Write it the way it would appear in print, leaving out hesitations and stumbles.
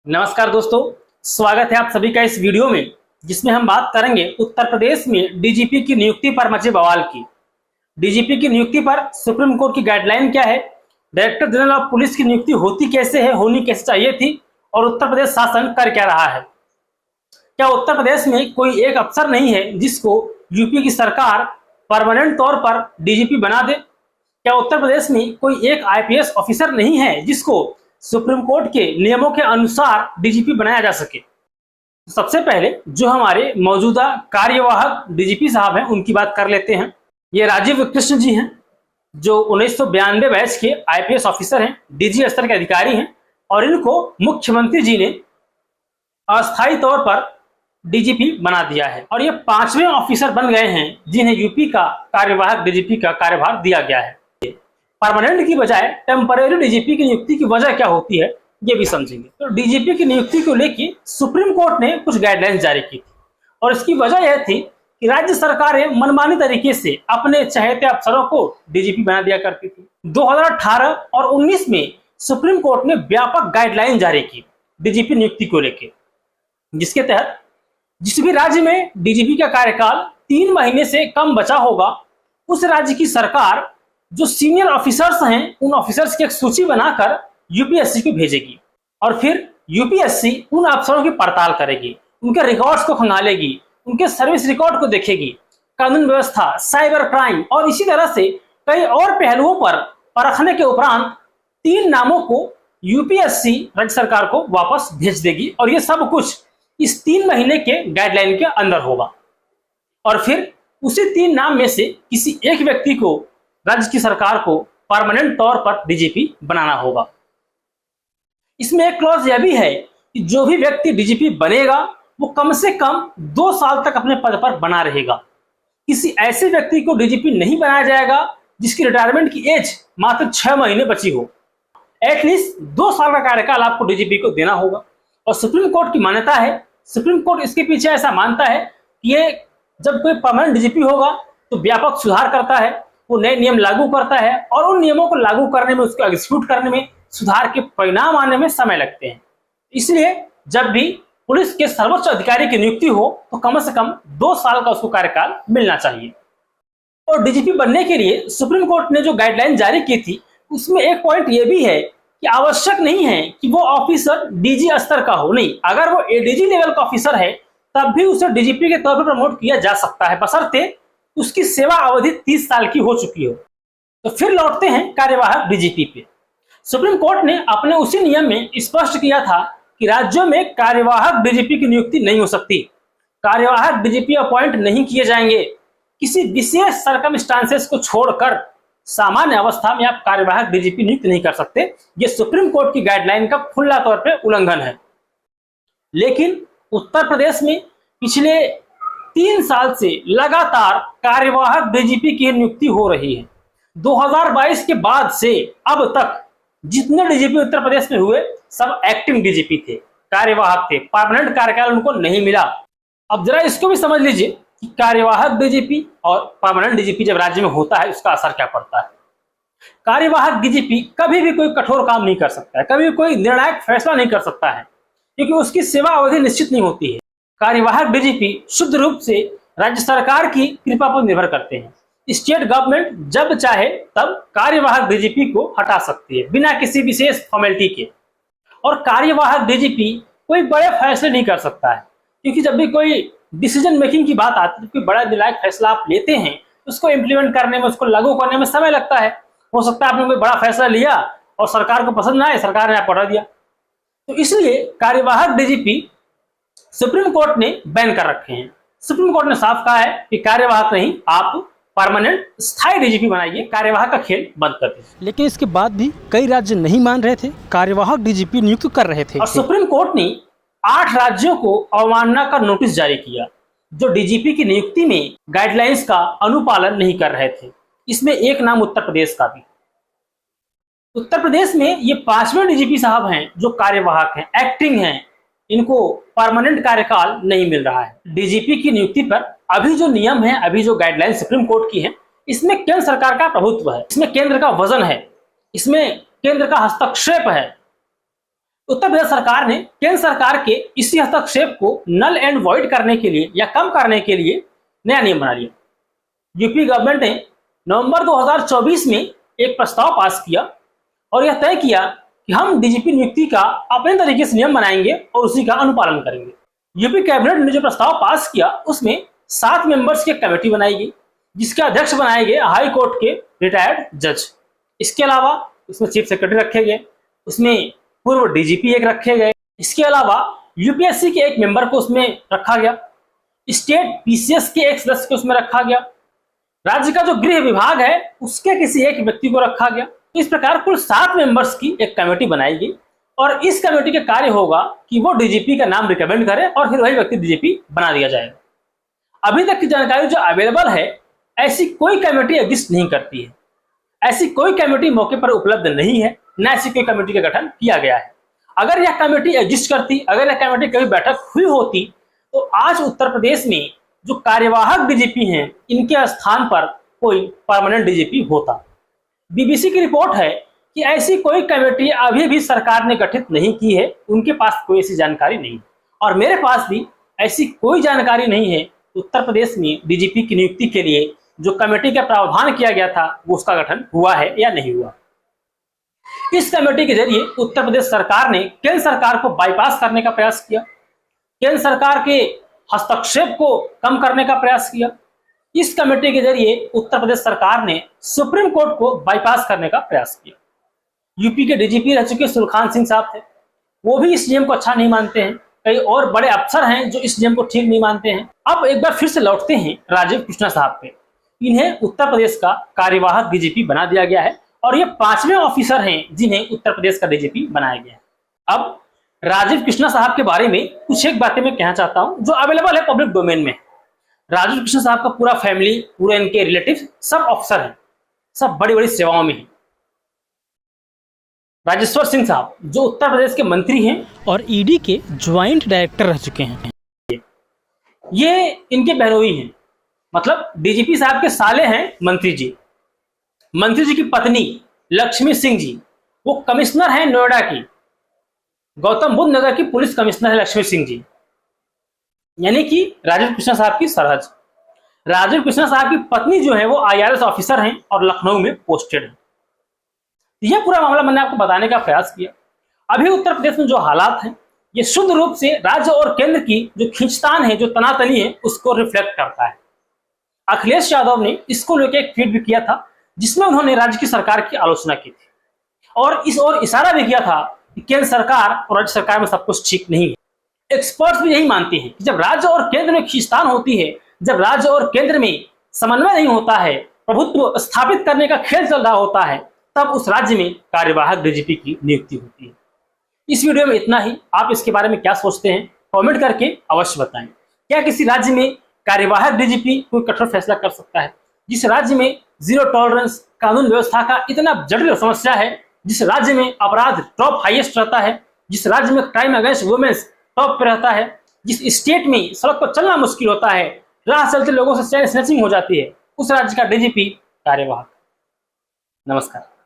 नमस्कार दोस्तों, स्वागत है आप सभी का इस वीडियो में, जिसमें हम बात करेंगे उत्तर प्रदेश में डीजीपी की नियुक्ति पर मचे बवाल की। डीजीपी की नियुक्ति पर सुप्रीम कोर्ट की गाइडलाइन क्या है, डायरेक्टर जनरल ऑफ पुलिस की नियुक्ति होती कैसे है, होनी कैसे चाहिए थी, और उत्तर प्रदेश शासन कर क्या रहा है। क्या उत्तर प्रदेश में कोई एक अफसर नहीं है जिसको यूपी की सरकार परमानेंट तौर पर डीजीपी बना दे? क्या उत्तर प्रदेश में कोई एक आईपीएस ऑफिसर नहीं है जिसको सुप्रीम कोर्ट के नियमों के अनुसार डीजीपी बनाया जा सके? सबसे पहले जो हमारे मौजूदा कार्यवाहक डीजीपी साहब हैं उनकी बात कर लेते हैं। ये राजीव कृष्ण जी हैं, जो 1992 बैच के आईपीएस ऑफिसर हैं, डीजी स्तर के अधिकारी हैं, और इनको मुख्यमंत्री जी ने अस्थायी तौर पर डीजीपी बना दिया है, और ये 5वें ऑफिसर बन गए हैं जिन्हें यूपी का कार्यवाहक डीजीपी का कार्यभार दिया गया है। परमानेंट की बजाय टेम्परेरी डीजीपी की नियुक्ति की वजह क्या होती है, ये भी समझेंगे। तो डीजीपी की नियुक्ति को लेकर सुप्रीम कोर्ट ने कुछ गाइडलाइंस जारी की थी, और इसकी वजह यह थी कि राज्य सरकारें मनमानी तरीके से अपने चहेते अफसरों को डीजीपी बना दिया करती थी। 2018 और 19 में सुप्रीम कोर्ट ने व्यापक गाइडलाइन जारी की डीजीपी नियुक्ति को लेकर, जिसके तहत जिस भी राज्य में डीजीपी का कार्यकाल 3 महीने से कम बचा होगा, उस राज्य की सरकार जो सीनियर ऑफिसर्स हैं उन ऑफिसर्स की एक सूची बनाकर यूपीएससी को भेजेगी, और फिर यूपीएससी उन अफसरों की पड़ताल करेगी, उनके रिकॉर्ड्स को खंगालेगी, उनके सर्विस रिकॉर्ड को देखेगी, कानून व्यवस्था, साइबर क्राइम और इसी तरह से कई और पहलुओं पर परखने के उपरांत 3 नामों को यूपीएससी राज्य सरकार को वापस भेज देगी, और ये सब कुछ इस 3 महीने के गाइडलाइन के अंदर होगा। और फिर उसी 3 नाम में से किसी एक व्यक्ति को राज्य की सरकार को परमानेंट तौर पर डीजीपी बनाना होगा। इसमें एक क्लॉज यह भी है कि जो भी व्यक्ति डीजीपी बनेगा वो कम से कम 2 साल तक अपने पद पर बना रहेगा। किसी ऐसे व्यक्ति को डीजीपी नहीं बनाया जाएगा जिसकी रिटायरमेंट की एज मात्र 6 महीने बची हो। एटलीस्ट 2 साल का कार्यकाल आपको डीजीपी को देना होगा। और सुप्रीम कोर्ट की मान्यता है, सुप्रीम कोर्ट इसके पीछे ऐसा मानता है कि ये जब कोई परमानेंट डीजीपी होगा तो व्यापक सुधार करता है, वो नए नियम लागू करता है, और उन नियमों को लागू करने में, उसको एग्जीक्यूट करने में, सुधार के परिणाम आने में समय लगते हैं। इसलिए जब भी पुलिस के सर्वोच्च अधिकारी की नियुक्ति हो तो कम से कम 2 साल का उसको कार्यकाल मिलना चाहिए। और डीजीपी बनने के लिए सुप्रीम कोर्ट ने जो गाइडलाइन जारी की थी उसमें एक पॉइंट ये भी है कि आवश्यक नहीं है कि वो ऑफिसर डीजी स्तर का हो। नहीं, अगर वो एडीजी लेवल का ऑफिसर है तब भी उसे डीजीपी के तौर पर प्रमोट किया जा सकता है, बशर्ते उसकी सेवा अवधि 30 साल की हो चुकी हो। तो फिर लौटते हैं कार्यवाहक डीजीपी पे। सुप्रीम कोर्ट ने अपने उसी नियम में स्पष्ट किया था कि राज्यों में कार्यवाहक डीजीपी की नियुक्ति नहीं हो सकती, कार्यवाहक डीजीपी अपॉइंट नहीं किए जाएंगे। किसी विशेष सर्कमस्टांसेस को छोड़कर सामान्य अवस्था में आप कार्यवाहक डीजीपी नियुक्त नहीं कर सकते। ये सुप्रीम कोर्ट की गाइडलाइन का खुला तौर पर उल्लंघन है। लेकिन उत्तर प्रदेश में पिछले 3 साल से लगातार कार्यवाहक डीजीपी की नियुक्ति हो रही है। 2022 के बाद से अब तक जितने डीजीपी उत्तर प्रदेश में हुए सब एक्टिंग डीजीपी थे, कार्यवाहक थे, परमानेंट कार्यकाल उनको नहीं मिला। अब जरा इसको भी समझ लीजिए कि कार्यवाहक डीजीपी और परमानेंट डीजीपी जब राज्य में होता है उसका असर क्या पड़ता है। कार्यवाहक डीजीपी कभी भी कोई कठोर काम नहीं कर सकता है, कभी कोई निर्णायक फैसला नहीं कर सकता है, क्योंकि उसकी सेवा अवधि निश्चित नहीं होती है। कार्यवाहक डीजीपी शुद्ध रूप से राज्य सरकार की कृपा पर निर्भर करते हैं। स्टेट गवर्नमेंट जब चाहे तब कार्यवाहक डीजीपी को हटा सकती है बिना किसी विशेष फॉर्मेलिटी के। और कार्यवाहक डीजीपी कोई बड़े फैसले नहीं कर सकता है, क्योंकि जब भी कोई डिसीजन मेकिंग की बात आती है, कोई बड़ा निर्णायक फैसला आप लेते हैं, उसको इम्प्लीमेंट करने में, उसको लागू करने में समय लगता है। हो सकता है आपने कोई बड़ा फैसला लिया और सरकार को पसंद ना आए, सरकार ने आपको हटा दिया। तो इसलिए कार्यवाहक डीजीपी सुप्रीम कोर्ट ने बैन कर रखे हैं। सुप्रीम कोर्ट ने साफ कहा है कि कार्यवाहक नहीं, आप परमानेंट स्थायी डीजीपी बनाइए, कार्यवाहक का खेल बंद कर दीजिए। लेकिन इसके बाद भी कई राज्य नहीं मान रहे थे, कार्यवाहक डीजीपी नियुक्त कर रहे थे। और सुप्रीम कोर्ट ने 8 राज्यों को अवमानना का नोटिस जारी किया जो डीजीपी की नियुक्ति में गाइडलाइंस का अनुपालन नहीं कर रहे थे। इसमें एक नाम उत्तर प्रदेश का भी। उत्तर प्रदेश में ये 5वें डीजीपी साहब हैं जो कार्यवाहक हैं, एक्टिंग हैं, इनको परमानेंट कार्यकाल नहीं मिल रहा है। डीजीपी की नियुक्ति पर अभी जो नियम है, अभी जो गाइडलाइन सुप्रीम कोर्ट की है, इसमें केंद्र सरकार का प्रभुत्व है, इसमें केंद्र का वजन है, इसमें केंद्र का हस्तक्षेप है। उत्तर प्रदेश सरकार ने केंद्र सरकार के इसी हस्तक्षेप को नल एंड वॉइड करने के लिए या कम करने के लिए नया नियम बना लिया। यूपी गवर्नमेंट ने नवंबर 2024 में एक प्रस्ताव पास किया और यह तय किया कि हम डीजीपी नियुक्ति का अपने तरीके से नियम बनाएंगे और उसी का अनुपालन करेंगे। यूपी कैबिनेट ने जो प्रस्ताव पास किया उसमें 7 मेंबर्स की कमेटी बनाई गई, जिसके अध्यक्ष बनाए गए हाई कोर्ट के रिटायर्ड जज। इसके अलावा उसमें चीफ सेक्रेटरी रखे गए, उसमें पूर्व डीजीपी एक रखे गए। इसके अलावा यूपीएससी के एक मेंबर को उसमें रखा गया, स्टेट पीसीएस के एक सदस्य को उसमें रखा गया, राज्य का जो गृह विभाग है उसके किसी एक व्यक्ति को रखा गया। इस प्रकार कुल 7 मेंबर्स की एक कमेटी बनाई गई और इस कमेटी का कार्य होगा कि वो डीजीपी का नाम रिकमेंड करे और फिर वही व्यक्ति डीजीपी बना दिया जाएगा। अभी तक की जानकारी जो अवेलेबल है, ऐसी कोई कमेटी एग्जिस्ट नहीं करती है, ऐसी कोई कमेटी मौके पर उपलब्ध नहीं है, न ऐसी कोई कमेटी का गठन किया गया है। अगर यह कमेटी एग्जिस्ट करती, अगर यह कमेटी कभी बैठक हुई होती, तो आज उत्तर प्रदेश में जो कार्यवाहक डीजीपी हैं इनके स्थान पर कोई परमानेंट डीजीपी होता। बीबीसी की रिपोर्ट है कि ऐसी कोई कमेटी अभी भी सरकार ने गठित नहीं की है, उनके पास कोई ऐसी जानकारी नहीं और मेरे पास भी ऐसी कोई जानकारी नहीं है उत्तर प्रदेश में डीजीपी की नियुक्ति के लिए जो कमेटी का प्रावधान किया गया था वो उसका गठन हुआ है या नहीं हुआ। इस कमेटी के जरिए उत्तर प्रदेश सरकार ने केंद्र सरकार को बाईपास करने का प्रयास किया, केंद्र सरकार के हस्तक्षेप को कम करने का प्रयास किया। इस कमेटी के जरिए उत्तर प्रदेश सरकार ने सुप्रीम कोर्ट को बाईपास करने का प्रयास किया। यूपी के डीजीपी रह चुके सुलखान सिंह साहब थे, वो भी इस नियम को अच्छा नहीं मानते हैं। कई और बड़े अफसर हैं जो इस नियम को ठीक नहीं मानते हैं। अब एक बार फिर से लौटते हैं राजीव कृष्णा साहब पे। इन्हें उत्तर प्रदेश का कार्यवाहक डीजीपी बना दिया गया है और ये 5वें ऑफिसर हैं जिन्हें उत्तर प्रदेश का डीजीपी बनाया गया है। अब राजीव कृष्णा साहब के बारे में कुछ एक बातें मैं कहना चाहता हूं जो अवेलेबल है पब्लिक डोमेन में। राजीव कृष्णा साहब का पूरा फैमिली, पूरे इनके रिलेटिव सब ऑफिसर हैं, सब बड़ी बड़ी सेवाओं में हैं। राजेश्वर सिंह साहब जो उत्तर प्रदेश के मंत्री हैं और ईडी के ज्वाइंट डायरेक्टर रह चुके हैं, ये इनके बहनोई हैं, मतलब डीजीपी साहब के साले हैं मंत्री जी। मंत्री जी की पत्नी लक्ष्मी सिंह जी वो कमिश्नर हैं नोएडा की, गौतम बुद्ध नगर की पुलिस कमिश्नर है लक्ष्मी सिंह जी, यानी कि राजीव कृष्णा साहब की सरहद। राजीव कृष्णा साहब की पत्नी जो है वो आईआरएस ऑफिसर हैं और लखनऊ में पोस्टेड है। यह पूरा मामला मैंने आपको बताने का प्रयास किया। अभी उत्तर प्रदेश में जो हालात हैं ये शुद्ध रूप से राज्य और केंद्र की जो खींचतान है, जो तनातनी है, उसको रिफ्लेक्ट करता है। अखिलेश यादव ने इसको लेकर एक ट्वीट भी किया था जिसमें उन्होंने राज्य की सरकार की आलोचना की थी और इस ओर इशारा भी किया था कि केंद्र सरकार और राज्य सरकार में सब कुछ ठीक नहीं है। एक्सपर्ट्स भी यही मानते हैं कि जब राज्य और केंद्र में खींचतान होती है, जब राज्य और केंद्र में समन्वय नहीं होता है, प्रभुत्व स्थापित करने का खेल चल रहा होता है, तब उस राज्य में कार्यवाहक डीजीपी की नियुक्ति होती है। इस वीडियो में इतना ही। आप इसके बारे में क्या सोचते हैं कमेंट करके अवश्य बताएं। क्या किसी राज्य में कार्यवाहक डीजीपी कोई कठोर फैसला कर सकता है? जिस राज्य में जीरो टॉलरेंस कानून व्यवस्था का इतना जटिल समस्या है, जिस राज्य में अपराध टॉप हाईएस्ट रहता है, जिस राज्य में क्राइम अगेंस्ट वुमेन्स टॉप पे रहता है, जिस स्टेट में सड़क पर चलना मुश्किल होता है, राह चलते लोगों से चैन स्नैचिंग हो जाती है, उस राज्य का डीजीपी कार्यवाहक। नमस्कार।